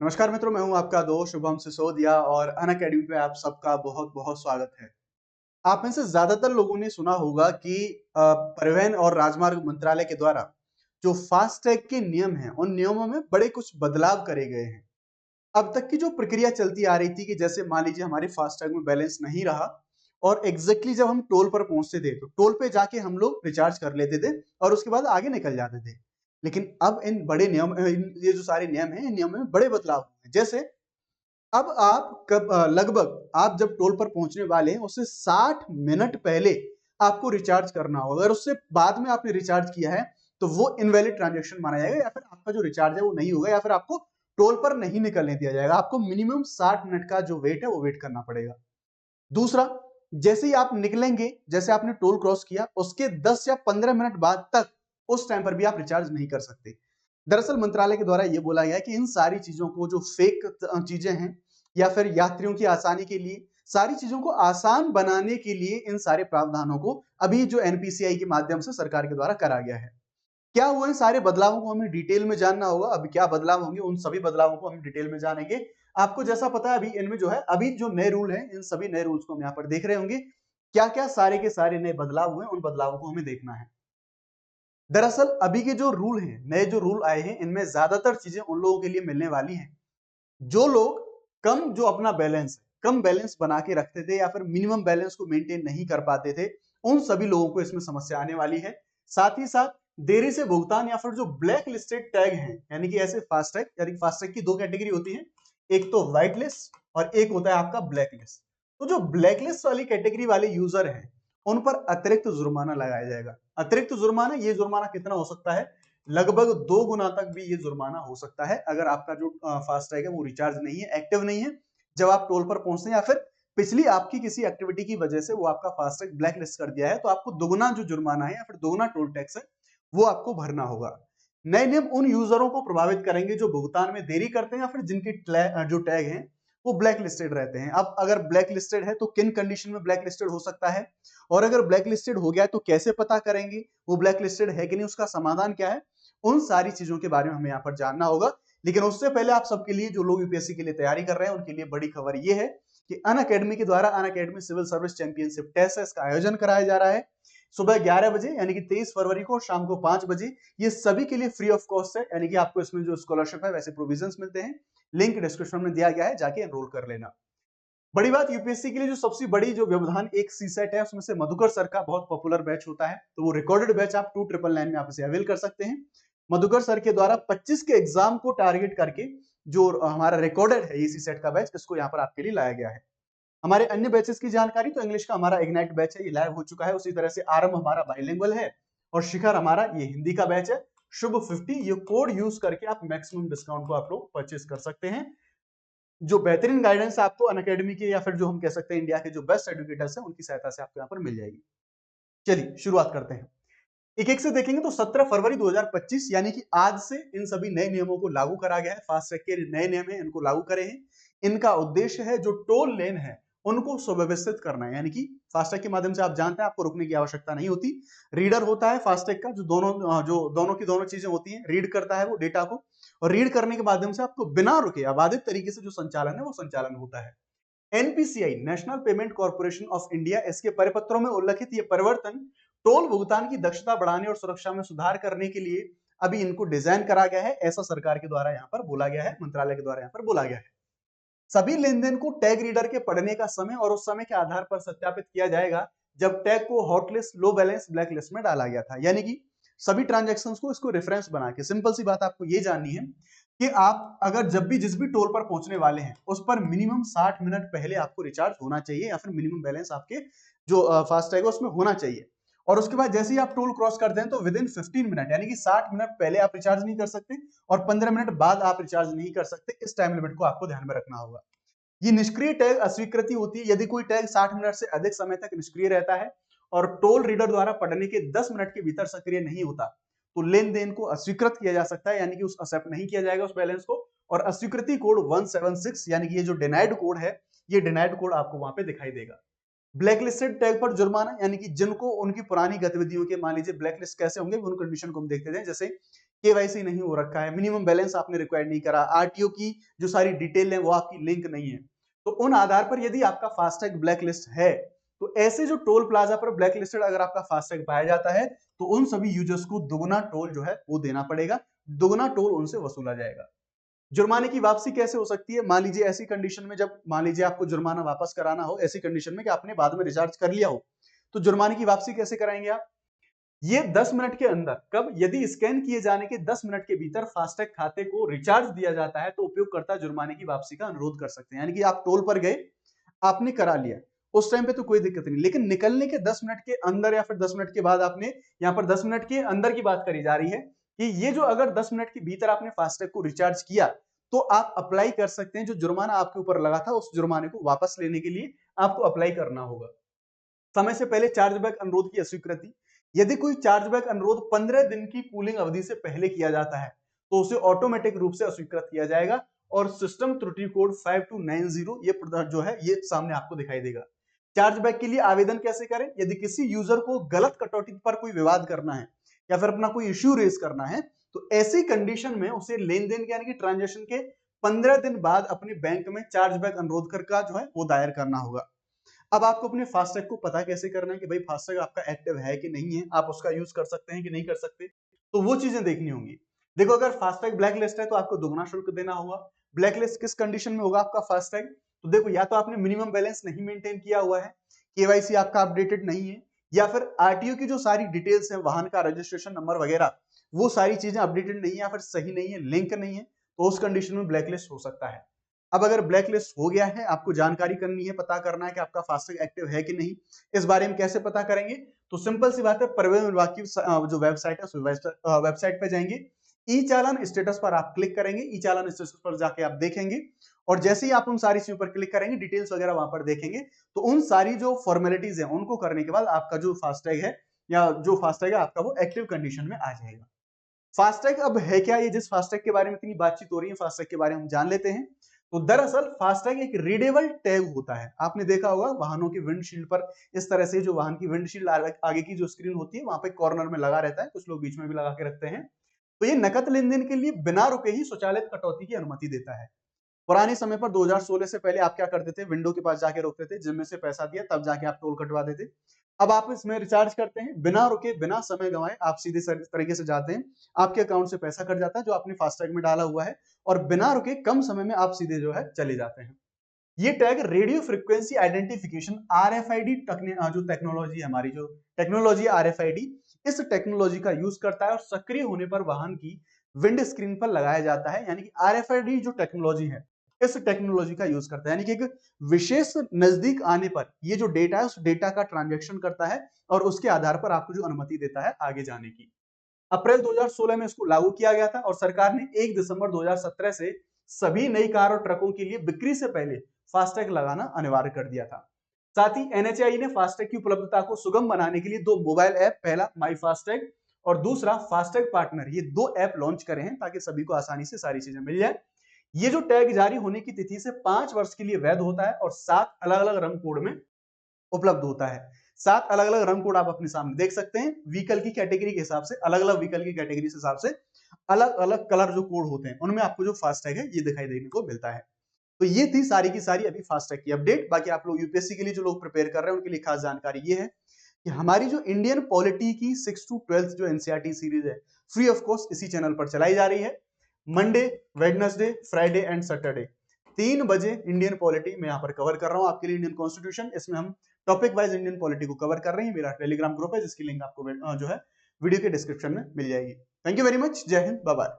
नमस्कार मित्रों, मैं हूं आपका दोस्त शुभम सिसोदिया और अनअकैडमी पे आप सबका बहुत बहुत स्वागत है। आप में से ज्यादातर लोगों ने सुना होगा कि परिवहन और राजमार्ग मंत्रालय के द्वारा जो फास्टैग के नियम हैं उन नियमों में बड़े कुछ बदलाव करे गए हैं। अब तक की जो प्रक्रिया चलती आ रही थी कि जैसे मान लीजिए हमारे फास्टैग में बैलेंस नहीं रहा और एग्जैक्टली जब हम टोल पर पहुंचते थे तो टोल पे जाके हम लोग रिचार्ज कर लेते थे और उसके बाद आगे निकल जाते थे। लेकिन अब इन बड़े नियम ये जो सारे नियम हैं इन नियमों में बड़े बदलाव हुए हैं। जैसे अब आप लगभग आप जब टोल पर पहुंचने वाले हैं उससे 60 मिनट पहले आपको रिचार्ज करना होगा। अगर उससे बाद में आपने रिचार्ज किया है तो वो इनवैलिड ट्रांजैक्शन माना जाएगा या फिर आपका जो रिचार्ज है वो नहीं होगा या फिर आपको टोल पर नहीं निकलने दिया जाएगा। आपको मिनिमम 60 मिनट का जो वेट है वो वेट करना पड़ेगा। दूसरा, जैसे ही आप निकलेंगे, जैसे आपने टोल क्रॉस किया उसके 10 या 15 मिनट बाद तक उस टाइम पर भी आप रिचार्ज नहीं कर सकते। दरअसल मंत्रालय के द्वारा यह बोला गया है कि इन सारी चीजों को जो फेक चीजें हैं या फिर यात्रियों की आसानी के लिए, सारी चीजों को आसान बनाने के लिए इन सारे प्रावधानों को अभी जो एनपीसीआई के माध्यम से सरकार के द्वारा करा गया है। क्या हुआ, इन सारे बदलावों को हमें डिटेल में जानना होगा। अभी क्या बदलाव होंगे उन सभी बदलावों को हम डिटेल में जानेंगे। आपको जैसा पता है अभी इनमें जो है अभी जो नए रूल हैं इन सभी नए रूल्स को हम यहाँ पर देख रहे होंगे। क्या क्या सारे के सारे नए बदलाव हुए उन बदलावों को हमें देखना है। दरअसल अभी के जो रूल हैं, नए जो रूल आए हैं, इनमें ज्यादातर चीजें उन लोगों के लिए मिलने वाली हैं जो लोग कम जो अपना बैलेंस कम बैलेंस बना के रखते थे या फिर मिनिमम बैलेंस को मेंटेन नहीं कर पाते थे। उन सभी लोगों को इसमें समस्या आने वाली है। साथ ही साथ देरी से भुगतान या फिर जो ब्लैक लिस्टेड टैग हैं, यानी कि ऐसे फास्टैग, यानी फास्टैग की दो कैटेगरी होती है, एक तो व्हाइट लिस्ट और एक होता है आपका ब्लैक लिस्ट। तो जो ब्लैक लिस्ट वाली कैटेगरी वाले यूजर हैं उन पर अतिरिक्त जुर्माना लगाया जाएगा। अतिरिक्त जुर्माना, ये जुर्माना कितना हो सकता है, लगभग 2 गुना तक भी ये जुर्माना हो सकता है अगर आपका जो फास्टैग है वो रिचार्ज नहीं है, एक्टिव नहीं है जब आप टोल पर पहुंचते हैं, या फिर पिछली आपकी किसी एक्टिविटी की वजह से वो आपका फास्टैग ब्लैक लिस्ट कर दिया है, तो आपको दोगुना जो जुर्माना है या फिर दोगुना टोल टैक्स है वो आपको भरना होगा। नए नियम उन यूजरों को प्रभावित करेंगे जो भुगतान में देरी करते हैं या फिर जिनके जो टैग हैं वो ब्लैक लिस्टेड रहते हैं। अब अगर ब्लैक लिस्टेड है तो किन कंडीशन में ब्लैक लिस्टेड हो सकता है, और अगर ब्लैक लिस्टेड हो गया है तो कैसे पता करेंगे वो ब्लैक लिस्टेड है कि नहीं, उसका समाधान क्या है, उन सारी चीजों के बारे में हमें यहाँ पर जानना होगा। लेकिन उससे पहले आप सबके लिए, जो लोग यूपीएससी के लिए तैयारी कर रहे हैं, उनके लिए बड़ी खबर ये है कि अनअकैडमी के द्वारा Unacademy civil service championship test है, इसका आयोजन कराया जा रहा है सुबह 11 बजे यानी कि 23 फरवरी को, और शाम को 5 बजे। ये सभी के लिए फ्री ऑफ कॉस्ट है, यानी कि आपको इसमें जो स्कॉलरशिप है वैसे प्रोविजंस मिलते हैं। लिंक डिस्क्रिप्शन में दिया गया है, जाके एनरोल कर लेना। बड़ी बात, यूपीएससी के लिए जो सबसे बड़ी जो व्यवधान एक सी सेट है उसमें से मधुकर सर का बहुत पॉपुलर बैच होता है, तो वो रिकॉर्डेड बैच आप 2999 में आप इसे अवेल कर सकते हैं। मधुकर सर के द्वारा 25 के एग्जाम को टारगेट करके जो हमारा रिकॉर्डेड है इसी सेट का बैच, इसको यहाँ पर आपके लिए लाया गया है। हमारे अन्य बैचेस की जानकारी, तो इंग्लिश का हमारा इग्नाइट बैच है, ये लाइव हो चुका है। उसी तरह से आरंभ हमारा बाइलिंगुअल है और शिखर हमारा ये हिंदी का बैच है। शुभ 50 ये कोड यूज करके आप मैक्सिमम डिस्काउंट को आप लोग परचेस कर सकते हैं। जो बेहतरीन गाइडेंस आपको अनअकैडमी के या फिर जो हम कह सकते हैं इंडिया के जो बेस्ट एडुकेटर्स हैं उनकी सहायता से आपको यहाँ पर मिल जाएगी। चलिए शुरुआत करते हैं, एक एक से देखेंगे। तो 17 फरवरी 2025 यानी कि आज से इन सभी नए नियमों को लागू करा गया है। फास्टैग के नए नियम है, इनको लागू करे हैं। इनका उद्देश्य है जो टोल लेन है उनको सुव्यवस्थित करना है, यानी कि फास्टैग के माध्यम से आप जानते हैं आपको रुकने की आवश्यकता नहीं होती। रीडर होता है फास्टैग का, जो दोनों की दोनों चीजें होती हैं, रीड करता है वो डेटा को, और रीड करने के माध्यम से आपको बिना रुके अबाधित तरीके से जो संचालन है वो संचालन होता है। NPCI, national payment corporation of India, इसके परिपत्रों में उल्लिखित ये परिवर्तन टोल भुगतान की दक्षता बढ़ाने और सुरक्षा में सुधार करने के लिए अभी इनको डिजाइन करा गया है, ऐसा सरकार के द्वारा यहाँ पर बोला गया है, मंत्रालय के द्वारा यहाँ पर बोला गया है। सभी लेन देन को टैग रीडर के पढ़ने का समय और उस समय के आधार पर सत्यापित किया जाएगा जब टैग को हॉट लिस्ट, लो बैलेंस, ब्लैक लिस्ट में डाला गया था। यानी कि सभी ट्रांजेक्शन को इसको रेफरेंस बना के, सिंपल सी बात आपको ये जाननी है कि आप अगर जब भी जिस भी टोल पर पहुंचने वाले हैं उस पर मिनिमम 60 मिनट पहले आपको रिचार्ज होना चाहिए या फिर मिनिमम बैलेंस आपके जो फास्टैग है उसमें होना चाहिए। और उसके बाद जैसे ही आप टोल क्रॉस करते हैं तो विद इन 15 मिनट यानी कि 60 मिनट पहले आप रिचार्ज नहीं कर सकते और 15 मिनट बाद आप रिचार्ज नहीं कर सकते। इस टाइम लिमिट को आपको ध्यान में रखना होगा। ये निष्क्रिय टैग अस्वीकृति होती है यदि कोई टैग 60 मिनट से अधिक समय तक निष्क्रिय रहता है और टोल रीडर द्वारा पढ़ने के 10 मिनट के भीतर सक्रिय नहीं होता तो लेन देन को अस्वीकृत किया जा सकता है, यानी कि उस एक्सेप्ट नहीं किया जाएगा उस बैलेंस को। और अस्वीकृति कोड 176 यानी कि ये जो डिनाइड कोड है, ये डिनाइड कोड आपको वहां पे दिखाई देगा। ब्लैकलिस्टेड टैग पर जुर्माना, यानी कि जिनको उनकी पुरानी गतिविधियों के, मान लीजिए ब्लैकलिस्ट कैसे होंगे उन कंडीशन को हम देखते हैं। जैसे केवाईसी नहीं हो रखा है, मिनिमम बैलेंस आपने रिक्वायर्ड नहीं करा, आरटीओ की जो सारी डिटेल है वो आपकी लिंक नहीं है, तो उन आधार पर यदि आपका फास्टैग ब्लैक लिस्ट है, तो ऐसे जो टोल प्लाजा पर ब्लैक लिस्टेड अगर आपका फास्टैग पाया जाता है, तो उन सभी यूजर्स को दुगना टोल जो है वो देना पड़ेगा, दुगना टोल उनसे वसूला जाएगा। जुर्माने की वापसी कैसे हो सकती है? मान लीजिए ऐसी कंडीशन में, जब मान लीजिए आपको जुर्माना वापस कराना हो, ऐसी कंडीशन में कि आपने बाद में रिचार्ज कर लिया हो, तो जुर्माने की वापसी कैसे कराएंगे आप? ये 10 मिनट के अंदर, कब? यदि स्कैन किए जाने के 10 मिनट के भीतर फास्टैग खाते को रिचार्ज दिया जाता है, तो उपयोगकर्ता जुर्माने की वापसी का अनुरोध कर सकते हैं। यानी कि आप टोल पर गए, आपने करा लिया, उस टाइम पे तो कोई दिक्कत नहीं, लेकिन निकलने के 10 मिनट के अंदर या फिर 10 मिनट के बाद, आपने यहाँ पर 10 मिनट के अंदर की बात करी जा रही है कि ये जो अगर 10 मिनट के भीतर आपने फास्टैग को रिचार्ज किया, तो आप अप्लाई कर सकते हैं, जो जुर्माना आपके ऊपर लगा था उस जुर्माने को वापस लेने के लिए आपको अप्लाई करना होगा। समय से पहले चार्जबैक अनुरोध की अस्वीकृति, यदि कोई चार्जबैक अनुरोध 15 दिन की कूलिंग अवधि से पहले किया जाता है, तो उसे ऑटोमेटिक रूप से अस्वीकृत किया जाएगा और सिस्टम त्रुटि कोड 5290 ये जो है ये सामने आपको दिखाई देगा। चार्जबैक के लिए आवेदन कैसे करें? यदि किसी यूजर को गलत कटौती पर कोई विवाद करना है या फिर अपना कोई इश्यू रेज करना है, तो ऐसी कंडीशन में उसे लेन देन यानी कि ट्रांजेक्शन के 15 दिन बाद अपने बैंक में चार्जबैक अनुरोध कर का जो है वो दायर करना होगा। अब आपको अपने फास्टैग को पता कैसे करना है कि भाई फास्टैग आपका एक्टिव है कि नहीं है, आप उसका यूज कर सकते हैं कि नहीं कर सकते, तो वो चीजें देखनी होंगी। देखो, अगर फास्टैग ब्लैक लिस्ट है तो आपको दुगना शुल्क देना होगा। ब्लैक लिस्ट किस कंडीशन में होगा आपका फास्टैग? तो देखो, या तो आपने मिनिमम बैलेंस नहीं मेंटेन किया हुआ है, केवाईसी आपका अपडेटेड नहीं है, या फिर आरटीओ की जो सारी डिटेल्स है, वाहन का रजिस्ट्रेशन नंबर वगैरह, वो सारी चीजें अपडेटेड नहीं है या फिर सही नहीं है, लिंक नहीं है, तो उस कंडीशन में ब्लैक लिस्ट हो सकता है। अब अगर ब्लैक लिस्ट हो गया है, आपको जानकारी करनी है, पता करना है कि आपका फास्टैग एक्टिव है कि नहीं। इस बारे में कैसे पता करेंगे? तो सिंपल सी बात है, परिवहन विभाग की जो वेबसाइट है उस वेबसाइट पे जाएंगे, ई चालान स्टेटस पर आप क्लिक करेंगे, ई चालान स्टेटस पर जाके आप देखेंगे, और जैसे ही आप उन सारी चीजों पर क्लिक करेंगे, डिटेल्स वगैरह वहां पर देखेंगे, तो उन सारी जो फॉर्मेलिटीज है उनको करने के बाद आपका जो फास्टैग है या जो फास्टैग है आपका वो एक्टिव कंडीशन में आ जाएगा। फास्टैग अब है क्या? ये जिस फास्टैग के बारे में इतनी बातचीत हो रही है, फास्टैग के बारे में हम जान लेते हैं। तो दरअसल फास्टैग एक रीडेबल टैग होता है। आपने देखा होगा वाहनों की विंडशील्ड पर इस तरह से जो वाहन की विंडशील्ड आगे की जो स्क्रीन होती है वहां पे कॉर्नर में लगा रहता है, कुछ लोग बीच में भी लगा के रखते हैं। तो ये नकद लेन देन के लिए बिना रुके ही स्वचालित कटौती की अनुमति देता है। पुराने समय पर 2016 से पहले आप क्या करते थे? विंडो के पास जाके रोकते थे, जिनमें से पैसा दिया तब जाके आप टोल कटवाते थे। अब आप इसमें रिचार्ज करते हैं, बिना रुके बिना समय गंवाए आप सीधे तरीके से जाते हैं, आपके अकाउंट से पैसा कट जाता है जो आपने फास्टैग में डाला हुआ है, और बिना रुके कम समय में आप सीधे जो है चले जाते हैं। ये tag radio frequency identification RFID जो टेक्नोलॉजी है, हमारी जो टेक्नोलॉजी आरएफआईडी, इस टेक्नोलॉजी का यूज करता है और सक्रिय होने पर वाहन की विंड स्क्रीन पर लगाया जाता है। यानी कि आरएफआईडी जो टेक्नोलॉजी है इस टेक्नोलॉजी का यूज करता है, यानी कि एक विशेष नजदीक आने पर ये जो डेटा है उस डेटा का ट्रांजेक्शन करता है और उसके आधार पर आपको जो अनुमति देता है आगे जाने की। अप्रैल 2016 में इसको लागू किया गया था और सरकार ने 1 दिसंबर 2017 से सभी नई कार और ट्रकों के लिए बिक्री से पहले फास्टैग लगाना अनिवार्य कर दिया था। साथ ही एनएचएआई ने फास्टैग की उपलब्धता को सुगम बनाने के लिए 2 मोबाइल ऐप, पहला माई फास्टैग और दूसरा फास्टैग पार्टनर, ये 2 ऐप लॉन्च करे हैं ताकि सभी को आसानी से सारी चीजें मिल जाए। ये जो टैग जारी होने की तिथि से 5 वर्ष के लिए वैध होता है और 7 अलग-अलग रंग कोड में उपलब्ध होता है। 7 अलग-अलग रंग कोड आप अपने सामने देख सकते हैं। व्हीकल की कैटेगरी के हिसाब से, अलग-अलग व्हीकल की कैटेगरी के हिसाब से अलग-अलग कलर जो कोड होते हैं, उनमें आपको जो फास्टैग है ये दिखाई देने को मिलता है। तो ये थी सारी की सारी अभी फास्टैग की अपडेट। बाकी आप लोग यूपीएससी के लिए जो लोग प्रिपेयर कर रहे हैं उनके लिए खास जानकारी ये है कि हमारी जो इंडियन पॉलिटी की 6 to 12 जो एनसीईआरटी सीरीज है, फ्री ऑफ कॉस्ट इसी चैनल पर चलाई जा रही है। Monday, Wednesday, Friday and Saturday 3 बजे इंडियन पॉलिटी में यहाँ पर कवर कर रहा हूँ आपके लिए, इंडियन कॉन्स्टिट्यूशन। इसमें हम टॉपिक वाइज इंडियन पॉलिटी को कवर कर रहे हैं। मेरा टेलीग्राम ग्रुप है जिसकी लिंक आपको जो है वीडियो के डिस्क्रिप्शन में मिल जाएगी। Thank you very much. जय हिंद, बाय बाय।